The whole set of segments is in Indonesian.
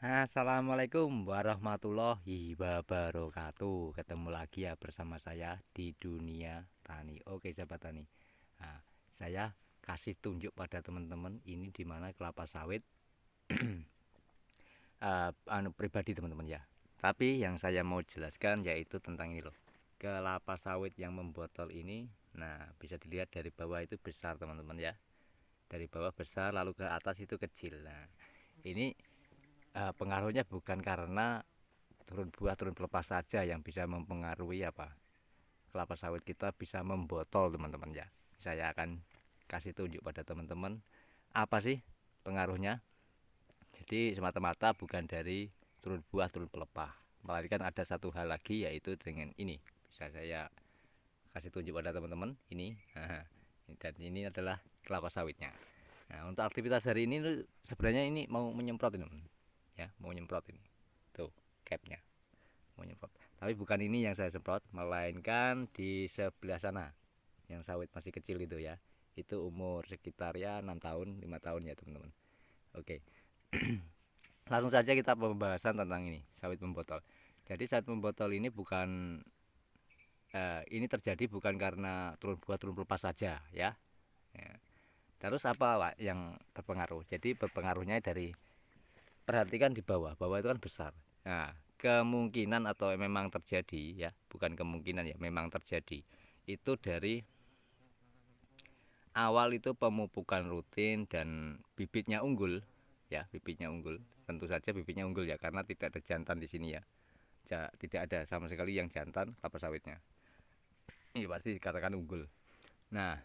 Assalamualaikum warahmatullahi wabarakatuh. Ketemu lagi ya bersama saya di dunia tani. Oke sahabat tani. Nah, saya kasih tunjuk pada teman-teman ini dimana kelapa sawit pribadi teman-teman ya. Tapi yang saya mau jelaskan yaitu tentang ini loh. Kelapa sawit yang membotol ini, nah bisa dilihat dari bawah itu besar teman-teman ya. Dari bawah besar lalu ke atas itu kecil. Nah, ini pengaruhnya bukan karena turun buah turun pelepas saja yang bisa mempengaruhi kelapa sawit kita bisa membotol teman-teman ya. Saya akan kasih tunjuk pada teman-teman apa sih pengaruhnya. Jadi semata-mata bukan dari turun buah turun pelepah, melainkan ada satu hal lagi yaitu dengan ini. Bisa saya kasih tunjuk pada teman-teman ini. Dan ini adalah kelapa sawitnya. Nah, untuk aktivitas hari ini sebenarnya ini mau menyemprot ini teman. Ya, mau menyemprot ini. Tuh, capnya mau nyemprot. Tapi bukan ini yang saya semprot, melainkan di sebelah sana yang sawit masih kecil itu ya. Itu umur sekitar ya 6 tahun, 5 tahun ya teman-teman. Oke. Langsung saja kita pembahasan tentang ini, sawit membotol. Jadi sawit membotol ini bukan ini terjadi bukan karena turun buah turun pelepah saja ya. Ya. Terus apa Pak yang berpengaruh? Jadi berpengaruhnya dari perhatikan di bawah. Bawah itu kan besar. Nah, kemungkinan atau memang terjadi ya, bukan kemungkinan ya, memang terjadi. Itu dari awal itu pemupukan rutin dan bibitnya unggul ya, bibitnya unggul. Tentu saja bibitnya unggul ya karena tidak ada jantan di sini ya. Tidak ada sama sekali yang jantan kelapa sawitnya. Ini pasti dikatakan unggul. Nah,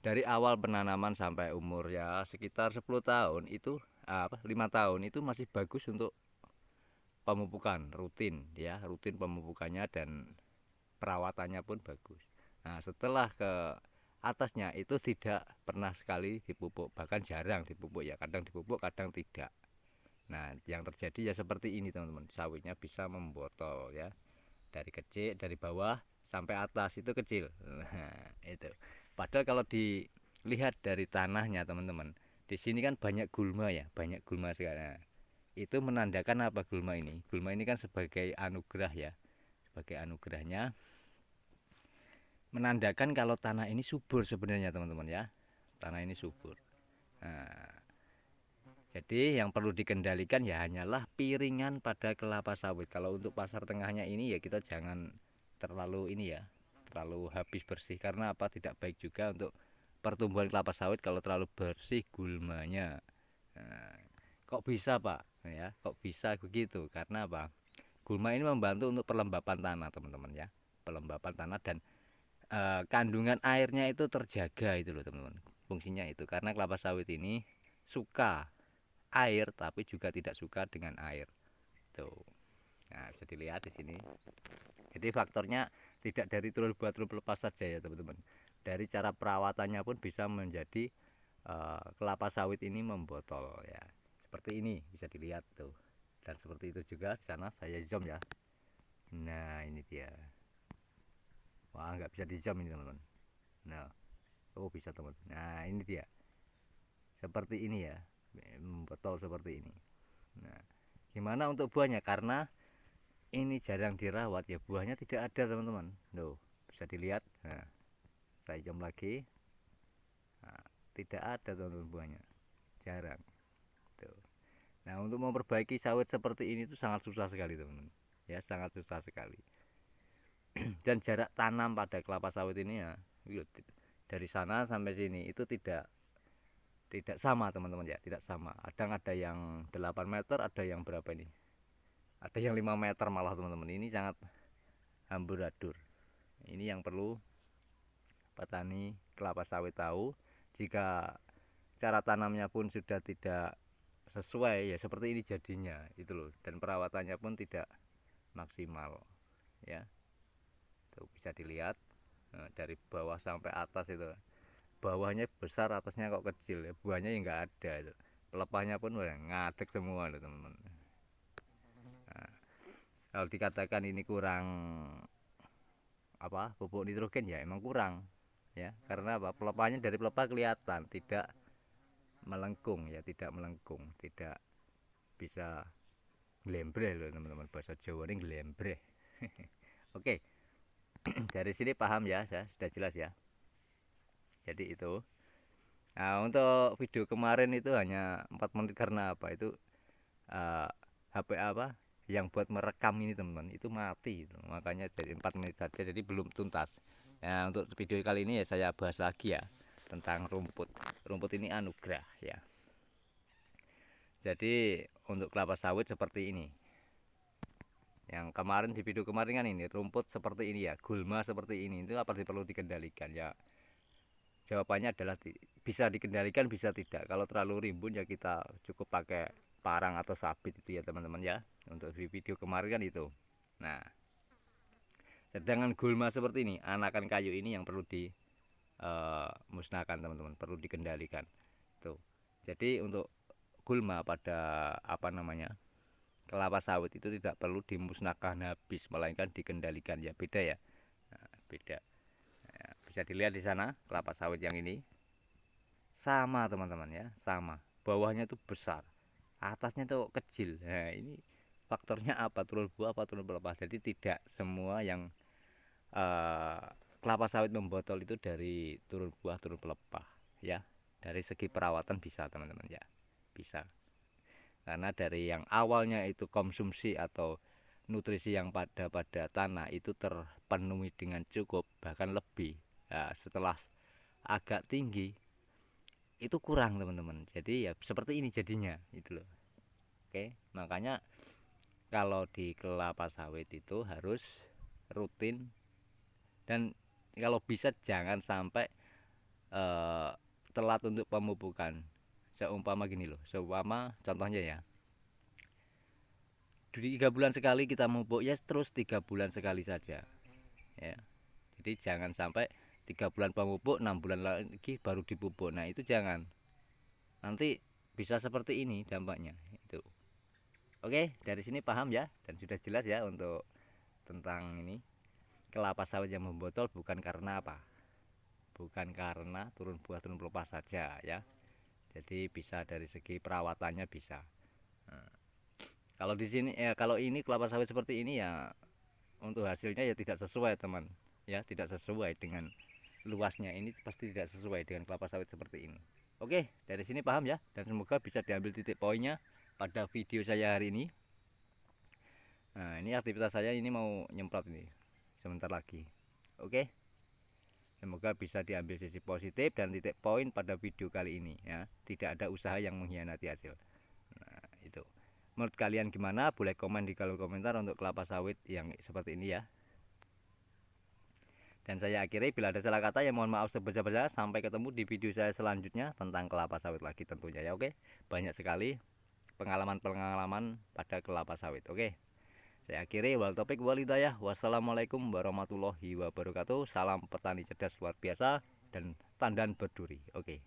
dari awal penanaman sampai umur ya sekitar 10 tahun itu 5 tahun itu masih bagus untuk pemupukan rutin ya, rutin pemupukannya dan perawatannya pun bagus. Nah, setelah ke atasnya itu tidak pernah sekali dipupuk, bahkan jarang dipupuk ya, kadang dipupuk kadang tidak. Nah, yang terjadi ya seperti ini teman-teman, sawitnya bisa membotol ya, dari kecil dari bawah sampai atas itu kecil. Nah, itu padahal kalau dilihat dari tanahnya teman-teman, di sini kan banyak gulma ya, banyak gulma sekarang. Itu menandakan apa gulma ini? Gulma ini kan sebagai anugerah ya, sebagai anugerahnya menandakan kalau tanah ini subur sebenarnya teman-teman ya, tanah ini subur. Nah, jadi yang perlu dikendalikan ya hanyalah piringan pada kelapa sawit. Kalau untuk pasar tengahnya ini ya kita jangan terlalu ini ya, terlalu habis bersih karena apa, tidak baik juga untuk pertumbuhan kelapa sawit kalau terlalu bersih gulmanya. Nah, kok bisa Pak? Ya, kok bisa begitu? Karena apa? Gulma ini membantu untuk pelembapan tanah teman-teman ya, pelembapan tanah dan kandungan airnya itu terjaga itu loh teman-teman. Fungsinya itu karena kelapa sawit ini suka air tapi juga tidak suka dengan air. Tuh. Nah, bisa dilihat di sini. Jadi faktornya tidak dari turun buah turun pelepas saja ya teman-teman. Dari cara perawatannya pun bisa menjadi kelapa sawit ini membotol ya. Seperti ini bisa dilihat tuh. Dan seperti itu juga di sana saya zoom ya. Nah, ini dia. Wah, nggak bisa di zoom ini teman-teman. Nah, oh bisa teman. Nah, ini dia. Seperti ini ya. Membotol seperti ini. Nah, gimana untuk buahnya? Karena ini jarang dirawat ya, buahnya tidak ada teman-teman. Loh, bisa dilihat. Nah, saya zoom lagi. Nah, tidak ada teman-teman buahnya. Jarang. Tuh. Nah, untuk memperbaiki sawit seperti ini itu sangat susah sekali teman-teman. Ya, sangat susah sekali. Dan jarak tanam pada kelapa sawit ini ya, dari sana sampai sini itu tidak sama teman-teman ya, tidak sama. Kadang ada yang 8 meter, ada yang berapa ini? Ada yang 5 meter malah teman-teman. Ini sangat amburadul. Ini yang perlu petani kelapa sawit tahu. Jika cara tanamnya pun sudah tidak sesuai ya seperti ini jadinya itu loh, dan perawatannya pun tidak maksimal ya. Tuh bisa dilihat dari bawah sampai atas itu, bawahnya besar atasnya kok kecil ya, buahnya yang nggak ada itu, pelepahnya pun udah ngadek semua loh teman-teman. Nah, kalau dikatakan ini kurang pupuk nitrogen ya emang kurang ya, karena apa, pelepahnya dari pelepah kelihatan tidak melengkung ya, tidak melengkung, tidak bisa glembreh loh teman-teman, bahasa Jawa ini glembreh. Oke, dari sini paham ya, sudah jelas ya. Jadi itu. Nah, untuk video kemarin itu hanya 4 menit karena apa? Itu HP apa yang buat merekam ini teman-teman itu mati itu. Makanya jadi 4 menit saja, jadi belum tuntas. Nah, untuk video kali ini ya saya bahas lagi ya tentang rumput. Rumput ini anugerah ya. Jadi untuk kelapa sawit seperti ini. Yang kemarin di video kemarin kan ini rumput seperti ini ya, gulma seperti ini, itu apa sih perlu dikendalikan ya? Jawabannya adalah bisa dikendalikan, bisa tidak. Kalau terlalu rimbun ya kita cukup pakai parang atau sabit itu ya teman-teman ya. Untuk di video kemarin kan itu. Nah, sedangkan gulma seperti ini, anakan kayu ini yang perlu dimusnahkan teman-teman, perlu dikendalikan. Tuh. Jadi untuk gulma pada apa namanya? Kelapa sawit itu tidak perlu dimusnahkan habis, melainkan dikendalikan ya, beda ya. Nah, beda. Nah, bisa dilihat di sana kelapa sawit yang ini sama teman-teman ya, sama. Bawahnya tuh besar, atasnya tuh kecil. Nah, ini faktornya apa? Turun buah apa turun pelepah. Jadi tidak semua yang kelapa sawit membotol itu dari turun buah turun pelepah ya. Dari segi perawatan bisa teman-teman ya, bisa. Karena dari yang awalnya itu konsumsi atau nutrisi yang pada tanah itu terpenuhi dengan cukup bahkan lebih. Nah, setelah agak tinggi itu kurang teman-teman, jadi ya seperti ini jadinya itu loh. Oke, makanya kalau di kelapa sawit itu harus rutin, dan kalau bisa jangan sampai telat untuk pemupukan. Seumpama gini loh, seumpama contohnya ya, 3 bulan sekali kita mupuk ya, terus 3 bulan sekali saja ya. Jadi jangan sampai 3 bulan pemupuk, 6 bulan lagi baru dipupuk. Nah itu jangan, nanti bisa seperti ini dampaknya itu. Oke, dari sini paham ya, dan sudah jelas ya untuk tentang ini kelapa sawit yang membotol bukan karena apa, bukan karena turun buah turun pelepah saja ya. Jadi bisa dari segi perawatannya bisa. Nah, kalau di sini ya, kalau ini kelapa sawit seperti ini ya, untuk hasilnya ya tidak sesuai teman ya, tidak sesuai dengan luasnya, ini pasti tidak sesuai dengan kelapa sawit seperti ini. Oke, dari sini paham ya, dan semoga bisa diambil titik poinnya pada video saya hari ini. Nah, ini aktivitas saya ini mau nyemprot ini sebentar lagi. Oke, semoga bisa diambil sisi positif dan titik poin pada video kali ini ya. Tidak ada usaha yang mengkhianati hasil. Nah, itu. Menurut kalian gimana? Boleh komen di kolom komentar untuk kelapa sawit yang seperti ini ya. Dan saya akhiri, bila ada salah kata ya mohon maaf sebesar-besarnya. Sampai ketemu di video saya selanjutnya tentang kelapa sawit lagi tentunya ya. Oke, banyak sekali pengalaman-pengalaman pada kelapa sawit. Oke, saya akhiri, wal topik wal hidayah. Wassalamualaikum warahmatullahi wabarakatuh. Salam petani cerdas luar biasa dan tandan berduri. Oke.